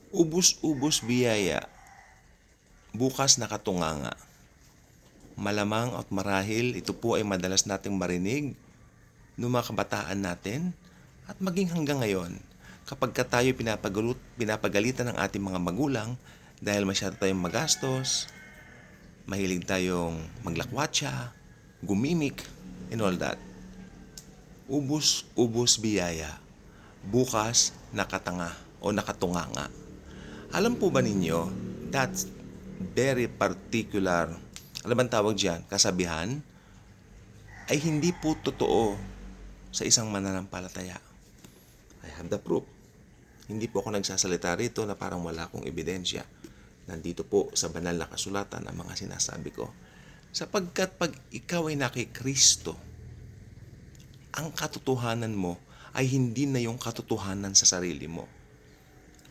Ubus-ubos biyaya, bukas nakatunganga. Malamang at marahil ito po ay madalas nating marinig noong mga kabataan natin at maging hanggang ngayon kapag tayo pinapagalitan ng ating mga magulang dahil masyado tayong magastos, mahilig tayong maglakwatsa, gumimik, and all that. Ubus-ubos biyaya, bukas nakatanga o nakatunganga. Alam po ba ninyo, that's very particular, alam bang tawag dyan, kasabihan, ay hindi po totoo sa isang mananampalataya. I have the proof. Hindi po ako nagsasalita rito na parang wala akong ebidensya. Nandito po sa banal na kasulatan ang mga sinasabi ko. Sapagkat pag ikaw ay nakikristo, ang katotohanan mo ay hindi na yung katotohanan sa sarili mo.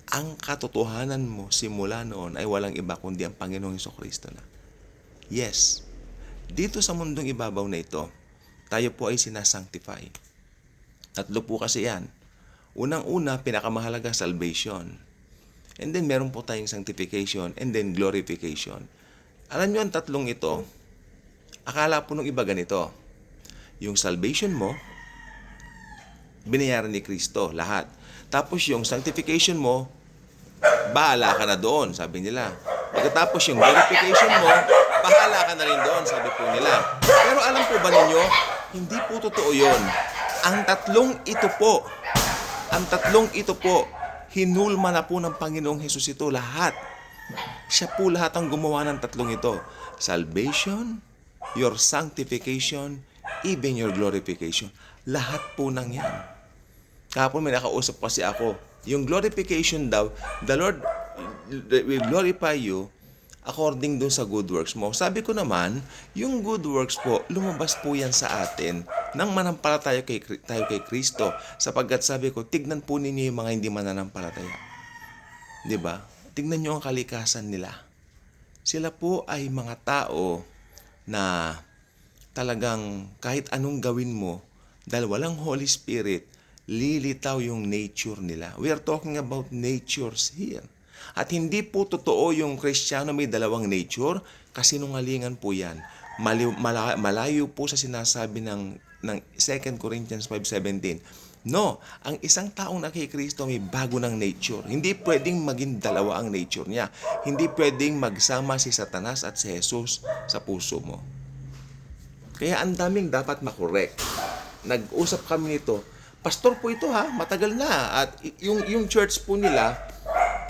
Ang katotohanan mo simula noon ay walang iba kundi ang Panginoong Hesukristo na. Yes, dito sa mundong ibabaw na ito, tayo po ay sinasanctify. Tatlo po kasi yan. Unang-una, pinakamahalaga, salvation. And then meron po tayong sanctification and then glorification. Alam nyo ang tatlong ito, akala po nung iba ganito. Yung salvation mo, binayaran ni Kristo, lahat. Tapos yung sanctification mo, bahala ka na doon, sabi nila. Pagkatapos yung glorification mo, bahala ka na rin doon, sabi po nila. Pero alam po ba ninyo, hindi po totoo yun. Ang tatlong ito po, hinulma na po ng Panginoong Hesus ito lahat. Siya po lahat ang gumawa ng tatlong ito. Salvation, your sanctification, even your glorification. Lahat po nang yan. Kahapon may nakausap kasi ako. Yung glorification daw, the Lord will glorify you according dun sa good works mo. Sabi ko naman, yung good works po, lumabas po yan sa atin nang manampalataya tayo kay Kristo. Sapagkat sabi ko, tignan po ninyo yung mga hindi mananampalataya. Diba? Tignan nyo ang kalikasan nila. Sila po ay mga tao na talagang kahit anong gawin mo, dahil walang Holy Spirit, lilitaw yung nature nila. We are talking about natures here. At hindi po totoo yung Kristiyano may dalawang nature, kasinungalingan po yan. Malayo po sa sinasabi ng 2 Corinthians 5:17. No, ang isang taong nakikristo may bago ng nature. Hindi pwedeng maging dalawa ang nature niya. Hindi pwedeng magsama si Satanas at si Jesus sa puso mo. Kaya ang daming dapat makorek. Nag-usap kami nito. Pastor po ito ha, matagal na. At yung church po nila,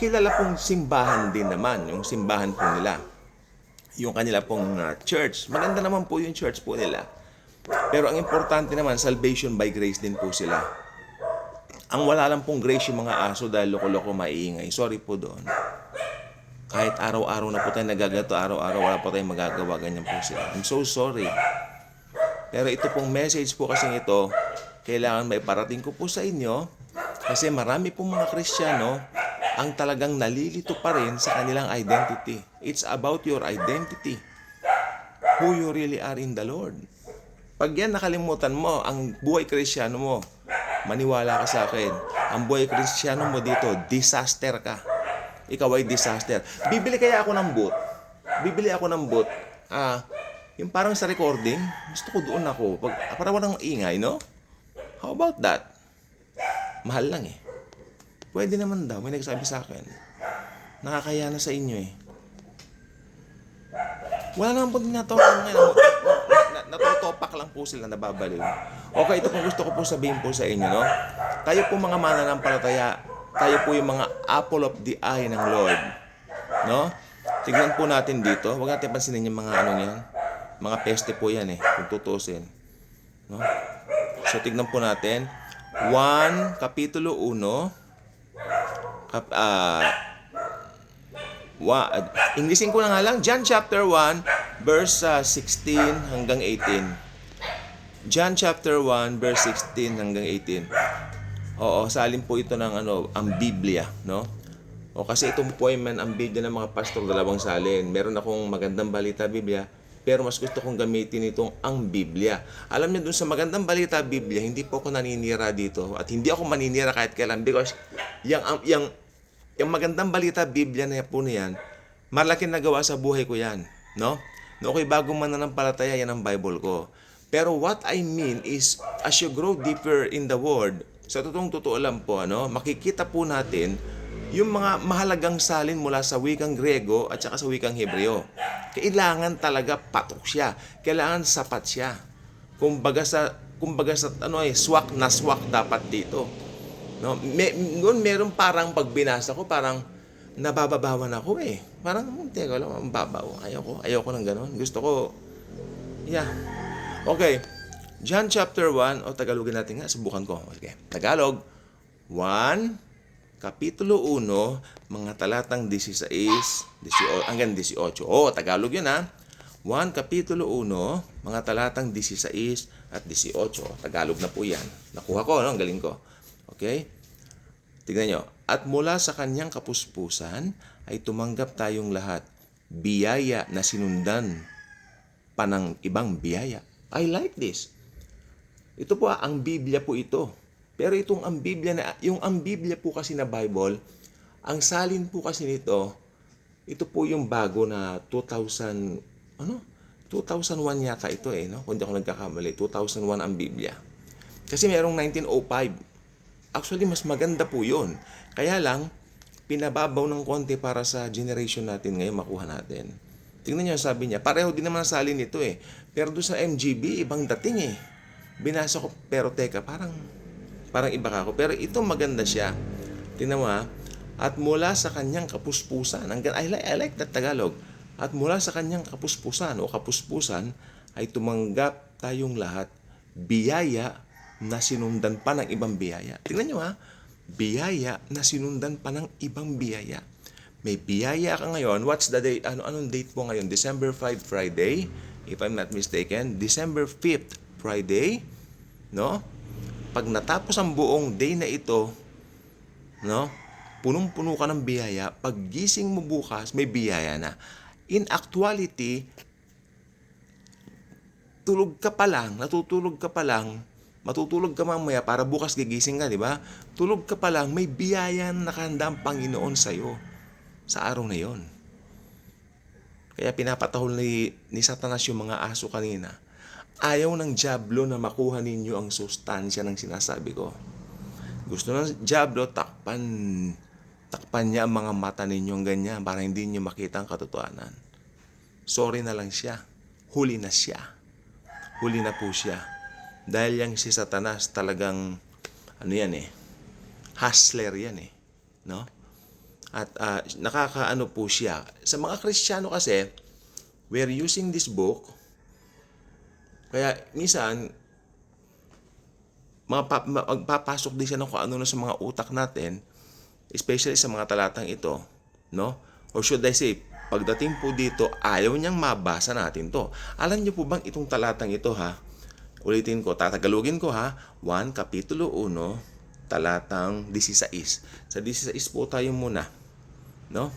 kilala pong simbahan din naman. Yung simbahan po nila. Yung kanila pong church. Maganda naman po yung church po nila. Pero ang importante naman, salvation by grace din po sila. Ang wala lang pong grace yung mga aso dahil loko-loko maiingay. Sorry po doon. Kahit araw-araw na po tayo nagagato, araw-araw wala po tayong magagawa, ganyan po sila. I'm so sorry. Pero ito pong message po kasing ito, kailangan may parating ko po sa inyo kasi marami pong mga Kristiyano ang talagang nalilito pa rin sa kanilang identity. It's about your identity. Who you really are in the Lord. Pag yan nakalimutan mo, ang buhay Kristiyano mo, maniwala ka sa akin, ang buhay Kristiyano mo dito, disaster ka. Ikaw ay disaster. Bibili kaya ako ng boot? Bibili ako ng boot. Yung parang sa recording, gusto ko doon ako. Para walang ingay, no? How about that? Mahal lang eh. Pwede naman daw, may nagsabi sa akin. Nakakaya na sa inyo eh. Wala naman po tinatawagan ngayon. Natutopak lang po sila, nababaliw. Okay, ito po gusto ko po sabihin po sa inyo, no? Tayo po mga mananampalataya, tayo po yung mga apple of the eye ng Lord. No? Tignan po natin dito. Huwag natin pansinin yung mga ano niyan. Mga peste po yan eh, kung tutusin. No? So, tignan po natin. 1, Kapitulo 1. Inglesin ko na nga lang. John chapter 1, verse 16 hanggang 18. John chapter 1, verse 16 hanggang 18. Oo, salin po ito ng ang Biblia, no? O kasi itong po ay ang Biblia ng mga pastor, dalawang salin. Meron akong magandang balita Biblia, pero mas gusto kong gamitin itong ang Biblia. Alam niyo, dun sa magandang balita Biblia, hindi po ako naninira dito. At hindi ako maninira kahit kailan because Yung magandang balita, Biblia na po na yan, malaking nagawa sa buhay ko yan. No? No, okay, bagong mananampalataya, yan ang Bible ko. Pero what I mean is, as you grow deeper in the Word, sa totoong totoo lang po, makikita po natin yung mga mahalagang salin mula sa wikang Grego at saka sa wikang Hebreo. Kailangan talaga patok siya. Kailangan sapat siya. Kumbaga sa swak na swak dapat dito. No, meron parang pagbinasa ko, parang nabababawan ako eh. Parang, teka lang, ang babaw. Ayoko ng gano'n. Gusto ko, yeah. Okay. John chapter 1, o Tagalogin natin nga, subukan ko. Okay. Tagalog, 1, Kapitulo 1, mga talatang 16, 18, hanggang 18. Tagalog yun ha. 1, Kapitulo 1, mga talatang 16 at 18. Tagalog na po yan. Nakuha ko, ang galing ko. Okay? Tignan nyo. At mula sa kanyang kapuspusan ay tumanggap tayong lahat. Biyaya na sinundan pa ng ibang biyaya. I like this. Ito po ang Biblia po ito. Pero itong ang Biblia po kasi na Bible, ang salin po kasi nito, ito po yung bago na 2001 yata ito no? Kung di ako nagkakamali, 2001 ang Biblia. Kasi merong 1905. Actually, mas maganda po yun. Kaya lang, pinababaw ng konti para sa generation natin ngayon makuha natin. Tingnan niyo, sabi niya, pareho din naman ang salin nito eh. Pero doon sa MGB, ibang dating eh. Binasa ko, pero teka, parang iba ka ako. Pero ito maganda siya. Tingnan mo at mula sa kanyang kapuspusan, I like that Tagalog. At mula sa kanyang kapuspusan ay tumanggap tayong lahat biyaya na sinundan pa ng ibang biyaya. Tingnan nyo biyaya na sinundan pa ng ibang biyaya. May biyaya ka ngayon. What's the date? Anong date po ngayon? December 5 Friday, if I'm not mistaken. December 5th Friday, no? Pag natapos ang buong day na ito, no? Punong-puno ka ng biyaya. Pag gising mo bukas, may biyaya na. In actuality, natutulog ka pa lang, matutulog ka mamaya para bukas gigising ka, di ba? Tulog ka pa lang, may biyaya na nakahanda ang Panginoon sa'yo sa araw na yon. Kaya pinapatahol ni Satanas yung mga aso kanina. Ayaw ng dyablo na makuha ninyo ang sustansya ng sinasabi ko. Gusto ng dyablo, takpan niya ang mga mata ninyong ganyan para hindi niyo makita ang katotohanan. Sorry na lang siya. Huli na siya. Huli na po siya. Dahil yang si Satanas talagang, hustler yan eh. No? At nakakaano po siya. Sa mga Kristiyano kasi, we're using this book. Kaya minsan, magpapasok din siya ng kung ano na sa mga utak natin, especially sa mga talatang ito. No? Or should I say, pagdating po dito, ayaw niyang mabasa natin to. Alam niyo po bang itong talatang ito ulitin ko, tatagalogin ko 1 Kapitulo 1, talatang 16. Sa 16 po tayo muna. No?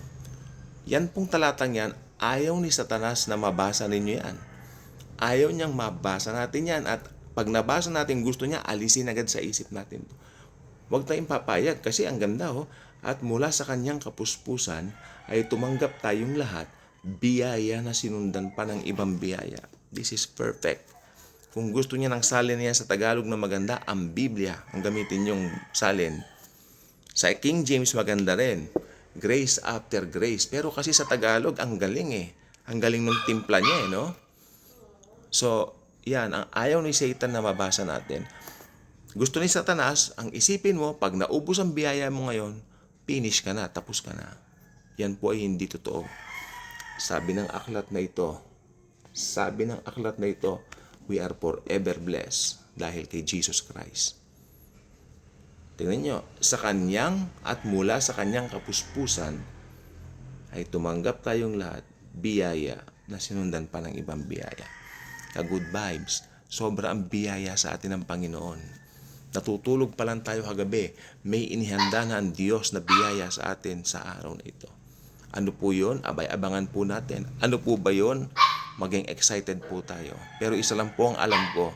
Yan pong talatang yan, ayaw ni Satanas na mabasa ninyo yan. Ayaw niyang mabasa natin yan. At pag nabasa natin, gusto niya, alisin agad sa isip natin. Huwag tayong papayag kasi ang ganda At mula sa kanyang kapuspusan ay tumanggap tayong lahat biyaya na sinundan pa ng ibang biyaya. This is perfect. Kung gusto niya ng salin niya sa Tagalog na maganda, ang Biblia ang gamitin yung salin. Sa King James maganda rin. Grace after grace. Pero kasi sa Tagalog, ang galing eh. Ang galing ng timpla niya no? So, yan. Ang ayaw ni Satan na mabasa natin. Gusto ni Satanas, ang isipin mo, pag naubos ang biyaya mo ngayon, finish ka na, tapos ka na. Yan po ay hindi totoo. Sabi ng aklat na ito, we are forever blessed dahil kay Jesus Christ. Tingnan nyo, mula sa kanyang kapuspusan ay tumanggap tayong lahat biyaya na sinundan pa ng ibang biyaya. Good vibes, sobra ang biyaya sa atin ng Panginoon. Natutulog pa lang tayo kagabi, may inihanda na ang Diyos na biyaya sa atin sa araw na ito. Ano po yun? Abay-abangan po natin. Ano po ba yun? Maging excited po tayo. Pero isa lang po ang alam ko,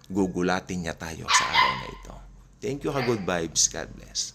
gugulatin niya tayo sa araw na ito. Thank you, good vibes. God bless.